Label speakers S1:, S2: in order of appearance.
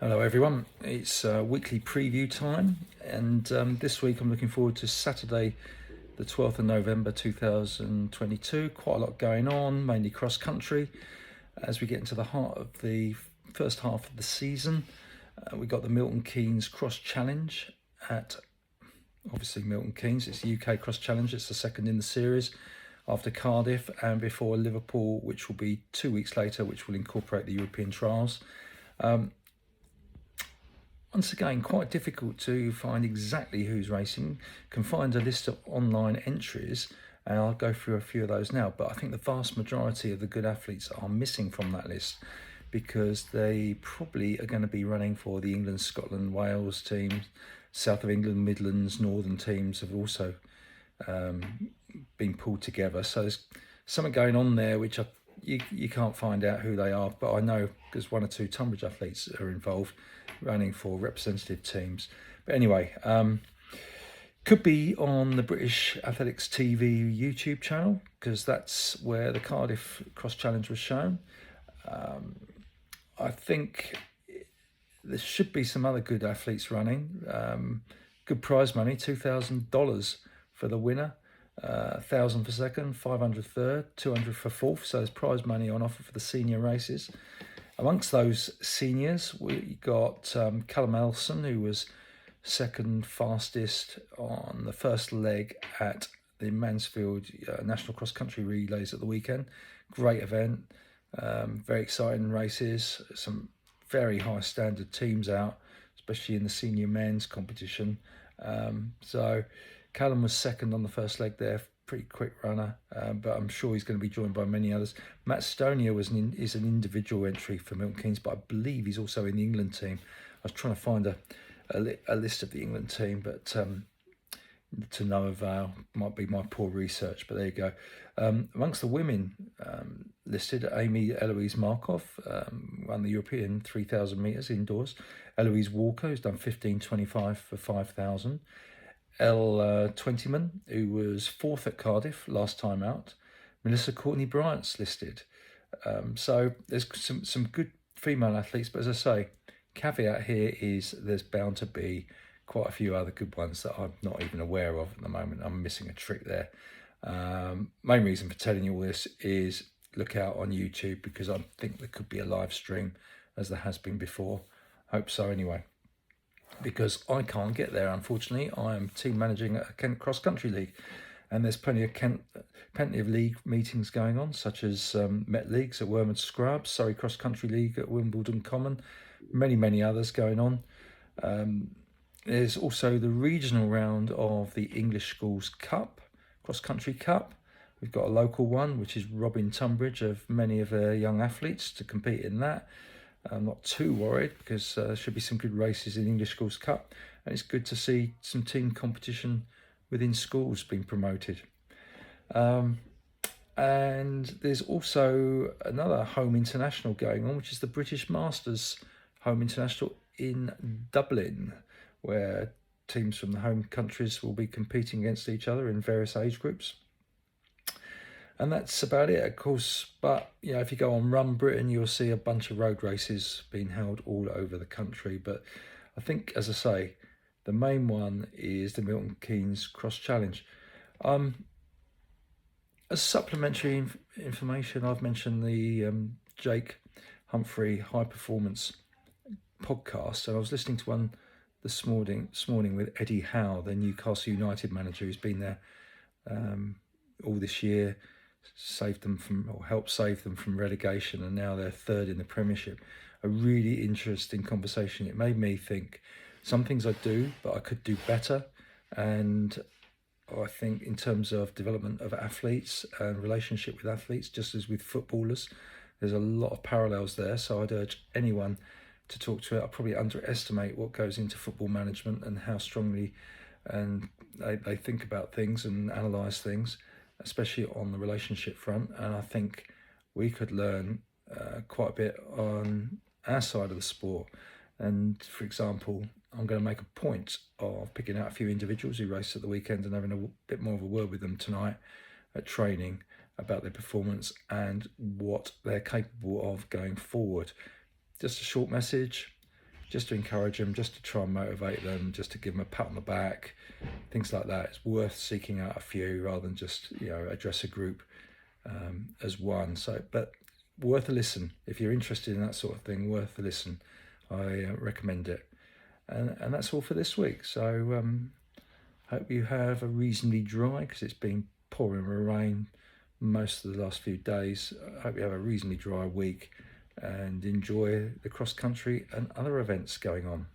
S1: Hello everyone, it's weekly preview time, and this week I'm looking forward to Saturday the 12th of November 2022. Quite a lot going on, mainly cross country as we get into the heart of the first half of the season. We got the Milton Keynes Cross Challenge at obviously Milton Keynes. It's the UK Cross Challenge, it's the second in the series after Cardiff and before Liverpool, which will be 2 weeks later, which will incorporate the European trials. Once again, quite difficult to find exactly who's racing. Can find a list of online entries, and I'll go through a few of those now. But I think the vast majority of the good athletes are missing from that list because they probably are going to be running for the England, Scotland, Wales teams. South of England, Midlands, Northern teams have also been pulled together. So there's something going on there which you can't find out who they are, but I know because one or two Tunbridge athletes are involved running for representative teams. But anyway, could be on the British Athletics TV YouTube channel because that's where the Cardiff Cross Challenge was shown. I think there should be some other good athletes running. Good prize money, $2,000 for the winner. 1,000 for second, 500 third, 200 for fourth. So there's prize money on offer for the senior races. Amongst those seniors, we got Callum Elson, who was second fastest on the first leg at the Mansfield National Cross Country Relays at the weekend. Great event, very exciting races, some very high standard teams out, especially in the senior men's competition. So Callum was second on the first leg there, pretty quick runner, but I'm sure he's going to be joined by many others. Matt Stonia is an individual entry for Milton Keynes, but I believe he's also in the England team. I was trying to find a list of the England team, but to no avail. Might be my poor research, but there you go. Amongst the women listed, Amy Eloise Markov won the European 3,000 metres indoors. Eloise Walker, who's done 15:25 for 5,000. Elle Twentyman, who was fourth at Cardiff last time out. Melissa Courtney Bryant's listed. So there's some good female athletes, but as I say, caveat here is there's bound to be quite a few other good ones that I'm not even aware of at the moment. I'm missing a trick there. Main reason for telling you all this is look out on YouTube because I think there could be a live stream as there has been before. Hope so anyway. Because I can't get there, unfortunately. I am team managing a Kent Cross Country League, and there's plenty of league meetings going on, such as Met Leagues at Wormwood Scrubs, Surrey Cross Country League at Wimbledon Common, many others going on. There's also the regional round of the English Schools Cup, Cross Country Cup. We've got a local one, which is robbing Tunbridge of many of their young athletes to compete in that. I'm not too worried because there should be some good races in English Schools Cup, and it's good to see some team competition within schools being promoted. And there's also another home international going on, which is the British Masters Home International in Dublin, where teams from the home countries will be competing against each other in various age groups. And that's about it, of course. But, if you go on Run Britain, you'll see a bunch of road races being held all over the country. But I think, as I say, the main one is the Milton Keynes Cross Challenge. As supplementary information, I've mentioned the Jake Humphrey High Performance podcast, and I was listening to one this morning with Eddie Howe, the Newcastle United manager, who's been there all this year, helped save them from relegation, and now they're third in the Premiership. A really interesting conversation. It made me think some things I do, but I could do better. And I think in terms of development of athletes and relationship with athletes, just as with footballers, there's a lot of parallels there. So I'd urge anyone to talk to it. I probably underestimate what goes into football management and how strongly and they think about things and analyse things, especially on the relationship front. And I think we could learn quite a bit on our side of the sport. And for example, I'm going to make a point of picking out a few individuals who raced at the weekend and having a bit more of a word with them tonight at training about their performance and what they're capable of going forward. Just a short message. just to encourage them, just to try and motivate them, just to give them a pat on the back, things like that. It's worth seeking out a few rather than just, address a group as one. So, but worth a listen. If you're interested in that sort of thing, worth a listen. I recommend it. And that's all for this week. So hope you have a reasonably dry, because it's been pouring with rain most of the last few days. I hope you have a reasonably dry week and enjoy the cross country and other events going on.